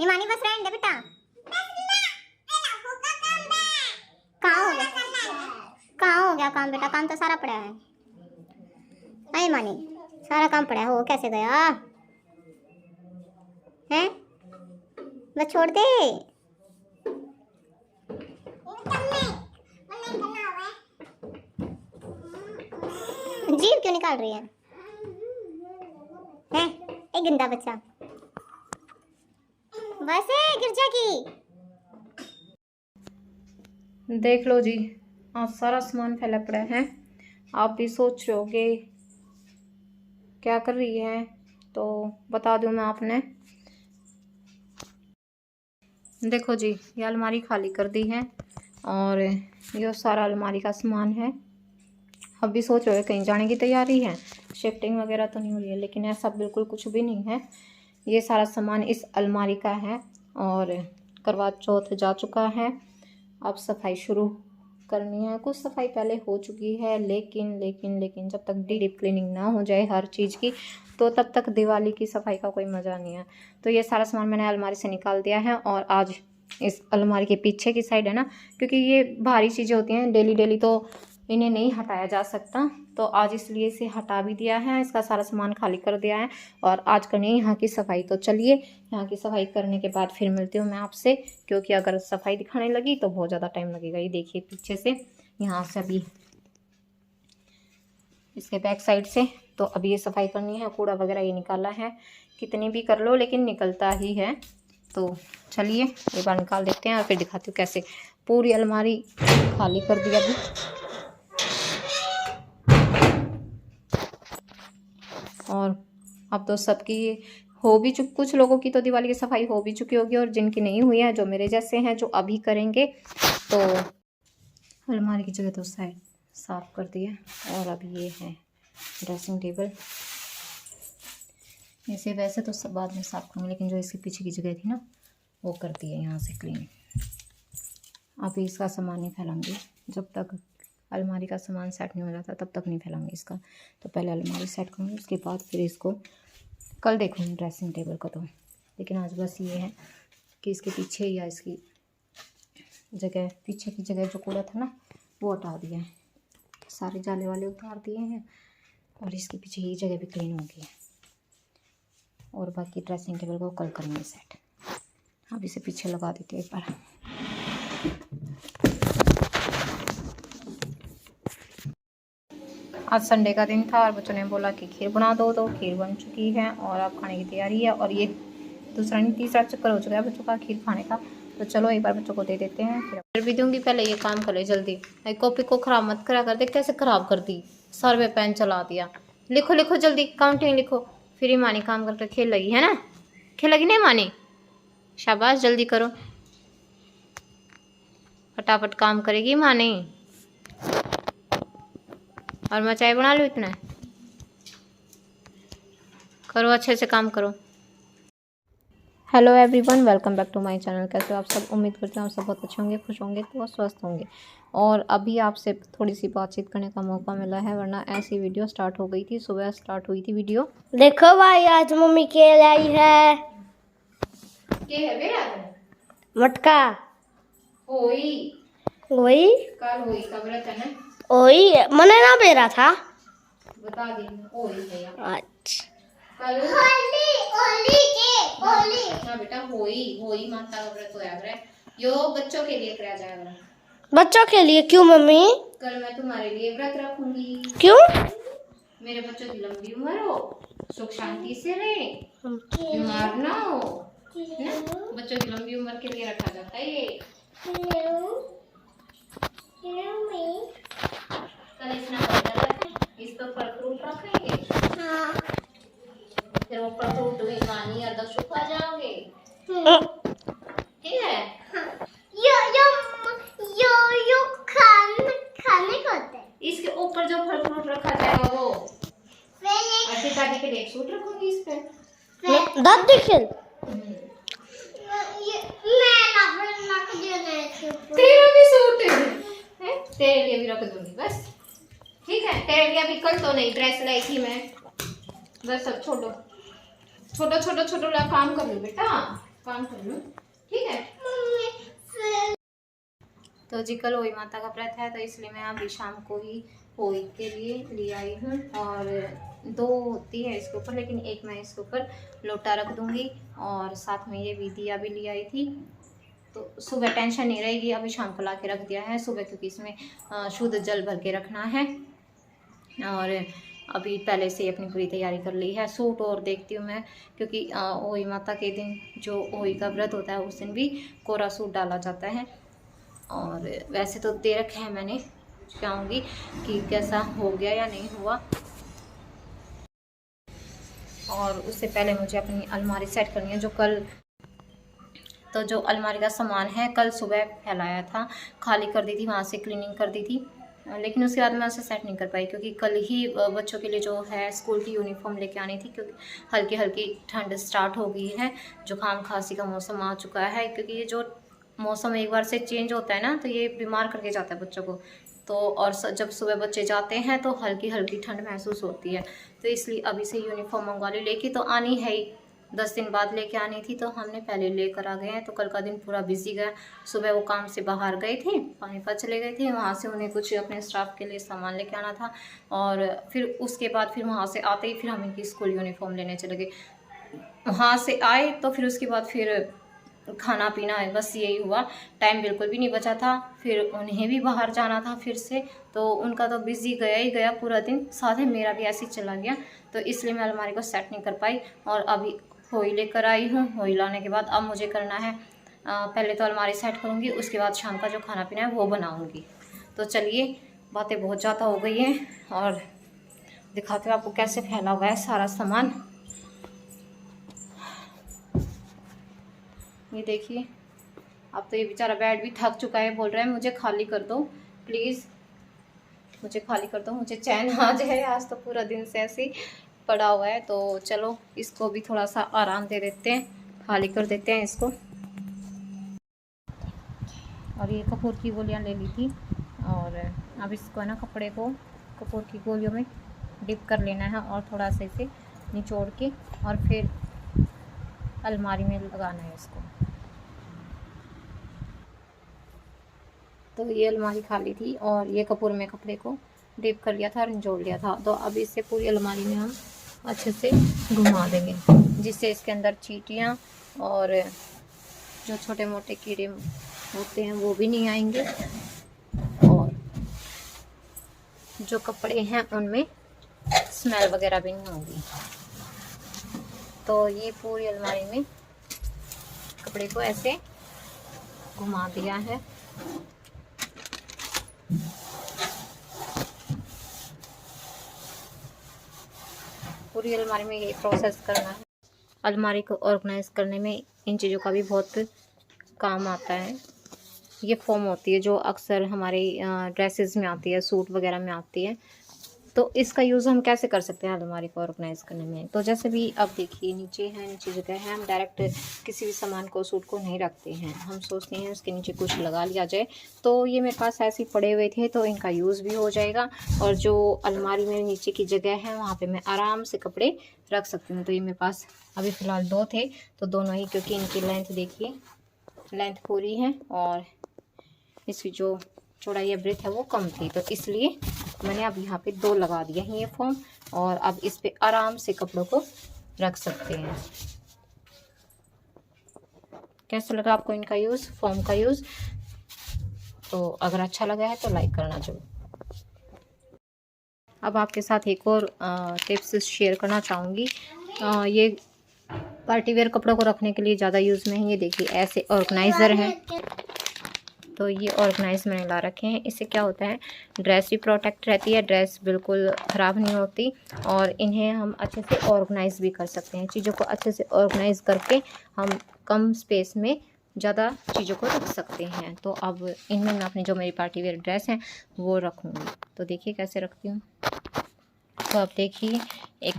हिमानी बस रहने दे बेटा। कहाँ हो गया, कहाँ हो गया काम बेटा? काम तो सारा पड़ा है। अरे हिमानी सारा काम पड़ा है, हो कैसे गया हैं? बस छोड़ दे। जीभ क्यों निकाल रही है? हैं? एक गंदा बच्चा, बस गिर जाएगी। देख लो जी, आज सारा सामान फैला पड़ा है। आप भी सोच रहे होगे क्या कर रही है, तो बता दूं मैं आपने। देखो जी, ये अलमारी खाली कर दी है और ये सारा अलमारी का सामान है। अब भी सोच रहे हो कहीं जाने की तैयारी है, शिफ्टिंग वगैरह तो नहीं हो रही है, लेकिन ऐसा बिल्कुल कुछ भी नहीं है। ये सारा सामान इस अलमारी का है और करवा चौथ जा चुका है। अब सफाई शुरू करनी है। कुछ सफाई पहले हो चुकी है, लेकिन जब तक डीप क्लीनिंग ना हो जाए हर चीज़ की, तो तब तक दिवाली की सफाई का कोई मज़ा नहीं है। तो ये सारा सामान मैंने अलमारी से निकाल दिया है और आज इस अलमारी के पीछे की साइड है ना, क्योंकि ये भारी चीज़ें होती हैं, डेली तो इन्हें नहीं हटाया जा सकता, तो आज इसलिए इसे हटा भी दिया है। इसका सारा सामान खाली कर दिया है और आज करनी है यहाँ की सफाई। तो चलिए यहाँ की सफाई करने के बाद फिर मिलती हूँ मैं आपसे, क्योंकि अगर सफाई दिखाने लगी तो बहुत ज़्यादा टाइम लगेगा। ये देखिए पीछे से, यहाँ से अभी इसके बैक साइड से, तो अभी ये सफाई करनी है। कूड़ा वगैरह ये निकाला है, कितनी भी कर लो लेकिन निकलता ही है। तो चलिए एक बार निकाल देते हैं और फिर दिखाती हूँ कैसे पूरी अलमारी खाली कर दी अभी। और अब तो सबकी हो भी चुकी, कुछ लोगों की तो दिवाली की सफाई हो भी चुकी होगी, और जिनकी नहीं हुई है, जो मेरे जैसे हैं, जो अभी करेंगे, तो अलमारी की जगह तो साइड साफ कर दिया। और अब ये है ड्रेसिंग टेबल। इसे वैसे तो सब बाद में साफ करूँगी, लेकिन जो इसके पीछे की जगह थी ना, वो कर दी है यहाँ से क्लीन। अभी इसका सामान नहीं फैलाऊंगी, जब तक अलमारी का सामान सेट नहीं हो जाता तब तक नहीं फैलाऊंगी इसका। तो पहले अलमारी सेट करूँगी, उसके बाद फिर इसको कल देखूँगी ड्रेसिंग टेबल को। तो लेकिन आज बस ये है कि इसके पीछे या इसकी जगह, पीछे की जगह जो कूड़ा था ना, वो हटा दिया है, सारे जाले वाले उतार दिए हैं और इसके पीछे ये जगह भी क्लीन हो गई है। और बाकी ड्रेसिंग टेबल को कल करेंगे सेट। अब इसे पीछे लगा देते हैं एक बार। आज संडे का दिन था और बच्चों ने बोला कि खीर बना दो, तो खीर बन चुकी है और अब खाने की तैयारी है। और ये दूसरा नहीं तीसरा चक्कर हो चुका है बच्चों का खीर खाने का। तो चलो एक बार बच्चों को दे देते हैं, फिर भी दूंगी। पहले ये काम कर ले जल्दी, कॉपी को ख़राब मत करा कर। देख कैसे ख़राब कर दी, सर पे पेन चला दिया। लिखो लिखो जल्दी, काउंटिंग लिखो। फिर मानी काम करके खेल लगी है ना, खेल लगी नहीं मानी? शाबाश, जल्दी करो, फटाफट काम करेगी मानी। और मैं चाय बना लूँ, इतना करो, अच्छे से काम करो। Hello everyone, welcome back to my channel. कैसे हो आप सब? उम्मीद करते हैं आप सब बहुत अच्छे होंगे, खुश होंगे, तो स्वस्थ होंगे। और अभी आपसे थोड़ी सी बातचीत करने का मौका मिला है, वरना ऐसी वीडियो स्टार्ट हो गई थी, सुबह स्टार्ट हुई थी वीडियो। देखो भाई, आज मम्मी के लाई है मटका। होई वही कल होई का व्रत है ना, ओही मने ना बेरा था, बता दी होई है। अच्छा कल होली होली के होली ना बेटा, होई माता का व्रत होया करे, यो बच्चों के लिए कराया जाएगा। बच्चों के लिए क्यों मम्मी? कल मैं तुम्हारे लिए व्रत रखूंगी। क्यों? मेरे बच्चों की लंबी उम्र हो, सुख शांति से रहे, बीमार ना हो ना? बच्चों की लंबी उम्र के लिए रखा जाता है ये। कल इस पर फल फ्रूट रखेंगे। हाँ। फिर वो फल फ्रूट भी मानी और दस खा जाओगे, ठीक है? हाँ। यो खाने को होता है। इसके ऊपर जो फल फ्रूट रखा जाएगा वो, और दादी के लिए एक सूट रखूंगी इस पे। दादी के तेरा भी सूट है, तेरे लिए भी रख दूंगी बस, ठीक है? तेरे लिए अभी कल तो नहीं ड्रेस लाई थी मैं, बस अब छोटो काम कर लो बेटा। काम कर लूँ, ठीक है। तो जी कल होई माता का व्रत है, तो इसलिए मैं अभी शाम को ही होई के लिए ले आई हूँ। और 2 होती है इसके ऊपर, लेकिन एक मैं इसके ऊपर लोटा रख दूँगी। और साथ में ये विधिया भी ले आई थी, तो सुबह टेंशन नहीं रहेगी। अभी शाम को ला के रख दिया है सुबह, क्योंकि इसमें शुद्ध जल भर के रखना है। और अभी पहले से ही अपनी पूरी तैयारी कर ली है। सूट और देखती हूँ मैं, क्योंकि होई माता के दिन जो होई का व्रत होता है उस दिन भी कोरा सूट डाला जाता है। और वैसे तो दे रखे हैं मैंने, चाहूँगी कि कैसा हो गया या नहीं हुआ। और उससे पहले मुझे अपनी अलमारी सेट करनी है, जो अलमारी का सामान है कल सुबह फैलाया था, खाली कर दी थी, वहाँ से क्लीनिंग कर दी थी। लेकिन उसके बाद मैं उसे सेट नहीं कर पाई, क्योंकि कल ही बच्चों के लिए जो है स्कूल की यूनिफॉर्म लेके आनी थी, क्योंकि हल्की हल्की ठंड स्टार्ट हो गई है, जुकाम खांसी का मौसम आ चुका है। क्योंकि ये जो मौसम एक बार से चेंज होता है ना, तो ये बीमार करके जाता है बच्चों को। तो और जब सुबह बच्चे जाते हैं तो हल्की हल्की ठंड महसूस होती है, तो इसलिए अभी से यूनिफॉर्म मंगवा ली। लेके तो आनी है ही, 10 दिन बाद लेके आनी थी, तो हमने पहले लेकर आ गए हैं। तो कल का दिन पूरा बिजी गया। सुबह वो काम से बाहर गए थे, पानीपत चले गए थे, वहाँ से उन्हें कुछ अपने स्टाफ के लिए सामान लेके आना था। और फिर उसके बाद फिर वहाँ से आते ही फिर हम इनकी स्कूल यूनिफॉर्म लेने चले गए। वहाँ से आए तो फिर उसके बाद फिर खाना पीना है, बस यही हुआ। टाइम बिल्कुल भी नहीं बचा था। फिर उन्हें भी बाहर जाना था फिर से, तो उनका तो बिजी गया ही गया पूरा दिन, साथ ही मेरा भी ऐसे ही चला गया। तो इसलिए मैं अलमारी को सेट नहीं कर पाई। और अभी होई लेकर आई हूँ। होई लाने के बाद अब मुझे करना है, पहले तो अलमारी सेट करूँगी, उसके बाद शाम का जो खाना पीना है वो बनाऊँगी। तो चलिए, बातें बहुत ज़्यादा हो गई हैं और दिखाते हैं आपको कैसे फैला हुआ है सारा सामान। ये देखिए, अब तो ये बेचारा बेड भी थक चुका है, बोल रहा है मुझे खाली कर दो प्लीज़, मुझे खाली कर दो, मुझे चैन आ जाए। आज तो पूरा दिन से ऐसे ही पड़ा हुआ है, तो चलो इसको भी थोड़ा सा आराम दे देते हैं, खाली कर देते हैं इसको। और ये कपूर की गोलियां ले ली थी, और अब इसको है ना कपड़े को कपूर की गोलियों में डिप कर लेना है, और थोड़ा सा इसे निचोड़ के और फिर अलमारी में लगाना है इसको। तो ये अलमारी खाली थी और ये कपूर में कपड़े को डिप कर लिया था और निचोड़ लिया था। तो अब इससे पूरी अलमारी में हम अच्छे से घुमा देंगे, जिससे इसके अंदर चींटियाँ और जो छोटे मोटे कीड़े होते हैं वो भी नहीं आएंगे, और जो कपड़े हैं उनमें स्मेल वगैरह भी नहीं होगी। तो ये पूरी अलमारी में कपड़े को ऐसे घुमा दिया है। पूरी अलमारी में ये प्रोसेस करना है। अलमारी को ऑर्गेनाइज करने में इन चीज़ों का भी बहुत काम आता है। ये फोम होती है जो अक्सर हमारे ड्रेसेस में आती है, सूट वगैरह में आती है। तो इसका यूज़ हम कैसे कर सकते हैं अलमारी को ऑर्गेनाइज करने में? तो जैसे भी अब देखिए, नीचे जगह है, हम डायरेक्ट किसी भी सामान को, सूट को नहीं रखते हैं, हम सोचते हैं उसके नीचे कुछ लगा लिया जाए। तो ये मेरे पास ऐसे ही पड़े हुए थे, तो इनका यूज़ भी हो जाएगा, और जो अलमारी में नीचे की जगह है वहाँ पे मैं आराम से कपड़े रख सकती हूँ। तो ये मेरे पास अभी फ़िलहाल 2 थे, तो दोनों ही, क्योंकि इनकी लेंथ देखिए, लेंथ पूरी है और इसकी जो चौड़ाई या ब्रेथ है वो कम थी, तो इसलिए मैंने अब यहाँ पे 2 लगा दिए हैं ये फॉर्म, और अब इस पे आराम से कपड़ों को रख सकते हैं। कैसा लगा आपको इनका यूज़, फॉर्म का यूज़? तो अगर अच्छा लगा है तो लाइक करना जरूर। अब आपके साथ एक और टिप्स शेयर करना चाहूँगी। ये पार्टी वेयर कपड़ों को रखने के लिए ज़्यादा यूज़ में है। ये देखिए, ऐसे ऑर्गेनाइज़र है, तो ये ऑर्गेनाइज मैंने ला रखे हैं। इससे क्या होता है, ड्रेस भी प्रोटेक्ट रहती है, ड्रेस बिल्कुल ख़राब नहीं होती, और इन्हें हम अच्छे से ऑर्गेनाइज भी कर सकते हैं। चीज़ों को अच्छे से ऑर्गेनाइज करके हम कम स्पेस में ज़्यादा चीज़ों को रख सकते हैं। तो अब इनमें मैं अपनी जो मेरी पार्टी वेयर ड्रेस हैं वो रखूँगी। तो देखिए कैसे रखती हूँ। तो अब देखिए, एक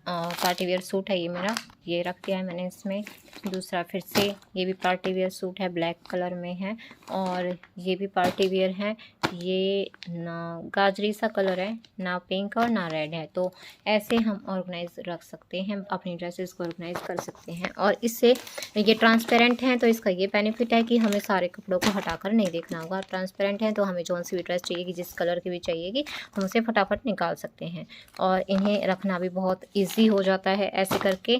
पार्टी वेयर सूट है ये मेरा, ये रख दिया है मैंने इसमें। दूसरा फिर से ये भी पार्टी वेयर सूट है, ब्लैक कलर में है, और ये भी पार्टी वेयर है, ये ना गाजरी सा कलर है, ना पिंक और ना रेड है। तो ऐसे हम ऑर्गेनाइज रख सकते हैं, अपनी ड्रेसेस को ऑर्गेनाइज कर सकते हैं। और इससे ये ट्रांसपेरेंट हैं तो इसका ये बेनिफिट है कि हमें सारे कपड़ों को हटाकर नहीं देखना होगा। ट्रांसपेरेंट है तो हमें जौन सी भी ड्रेस चाहिएगी, जिस कलर की भी चाहिएगी, हम उसे फटाफट निकाल सकते हैं। और इन्हें रखना भी बहुत ईजी हो जाता है ऐसे करके।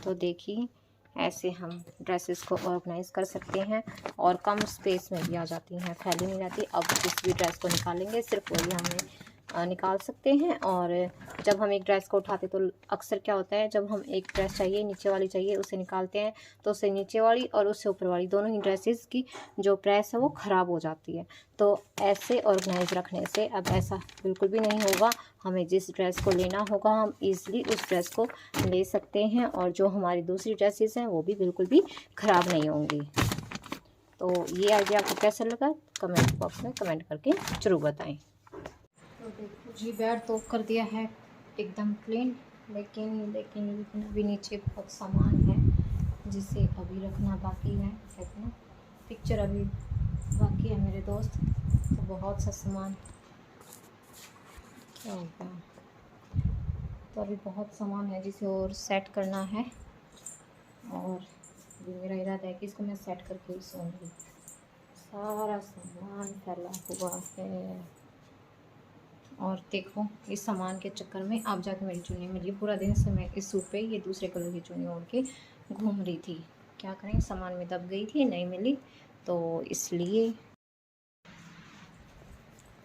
तो देखिए ऐसे हम ड्रेसेस को ऑर्गेनाइज कर सकते हैं और कम स्पेस में भी आ जाती हैं, फैली नहीं जाती। अब जिस भी ड्रेस को निकालेंगे सिर्फ वही हमें निकाल सकते हैं। और जब हम एक ड्रेस को उठाते तो अक्सर क्या होता है, जब हम एक ड्रेस चाहिए, नीचे वाली चाहिए, उसे निकालते हैं तो उससे नीचे वाली और उससे ऊपर वाली दोनों ही ड्रेसेस की जो प्रेस है वो ख़राब हो जाती है। तो ऐसे ऑर्गेनाइज रखने से अब ऐसा बिल्कुल भी नहीं होगा। हमें जिस ड्रेस को लेना होगा हम ईज़िली उस ड्रेस को ले सकते हैं और जो हमारी दूसरी ड्रेसेस हैं वो भी बिल्कुल भी ख़राब नहीं होंगी। तो ये आइडिया आपको कैसा लगा कमेंट बॉक्स में कमेंट करके ज़रूर बताएं। तो देखो जी, बेड तो कर दिया है एकदम क्लीन, लेकिन अभी नीचे बहुत सामान है जिसे अभी रखना बाकी है। कहते हैं पिक्चर अभी बाकी है मेरे दोस्त, तो बहुत सा सामान क्या होगा, तो अभी बहुत सामान है जिसे और सेट करना है। और अभी मेरा इरादा है कि इसको मैं सेट करके ही सोऊंगी। सारा सामान फैला हुआ है और देखो इस सामान के चक्कर में अब जाके मेरी चुन्नी मिली। पूरा दिन से मैं इस सूट पे ये दूसरे कलर की चुन्नी ओढ़ के घूम रही थी, क्या करें, सामान में दब गई थी, नहीं मिली, तो इसलिए।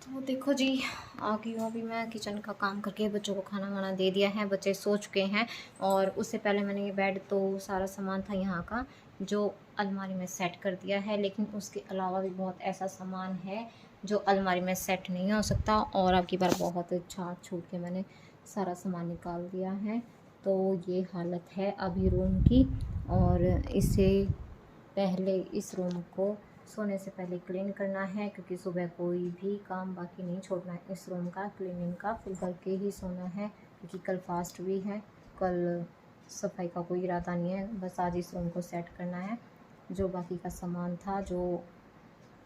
तो देखो जी आ गई हूँ अभी मैं किचन का काम करके, बच्चों को खाना वाना दे दिया है, बच्चे सो चुके हैं। और उससे पहले मैंने ये बेड तो सारा सामान था यहाँ का जो अलमारी में सेट कर दिया है, लेकिन उसके अलावा भी बहुत ऐसा सामान है जो अलमारी में सेट नहीं हो सकता। और अब की बार बहुत छाट छूट के मैंने सारा सामान निकाल दिया है। तो ये हालत है अभी रूम की। और इससे पहले इस रूम को सोने से पहले क्लीन करना है, क्योंकि सुबह कोई भी काम बाकी नहीं छोड़ना है। इस रूम का क्लीनिंग का फिल करके ही सोना है, क्योंकि कल फास्ट भी है। कल सफाई का कोई इरादा नहीं है, बस आज इस रूम को सेट करना है। जो बाकी का सामान था जो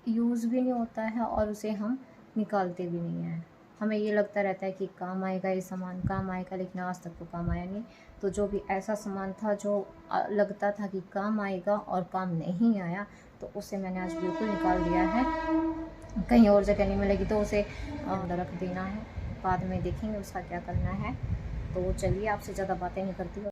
यूज़ भी नहीं होता है और उसे हम निकालते भी नहीं हैं, हमें ये लगता रहता है कि काम आएगा, ये सामान काम आएगा, लेकिन आज तक तो काम आया नहीं। तो जो भी ऐसा सामान था जो लगता था कि काम आएगा और काम नहीं आया, तो उसे मैंने आज बिल्कुल निकाल दिया है। कहीं और जगह नहीं मिलेगी तो उसे रख देना है, बाद में देखेंगे उसका क्या करना है। तो चलिए आपसे ज़्यादा बातें नहीं करती।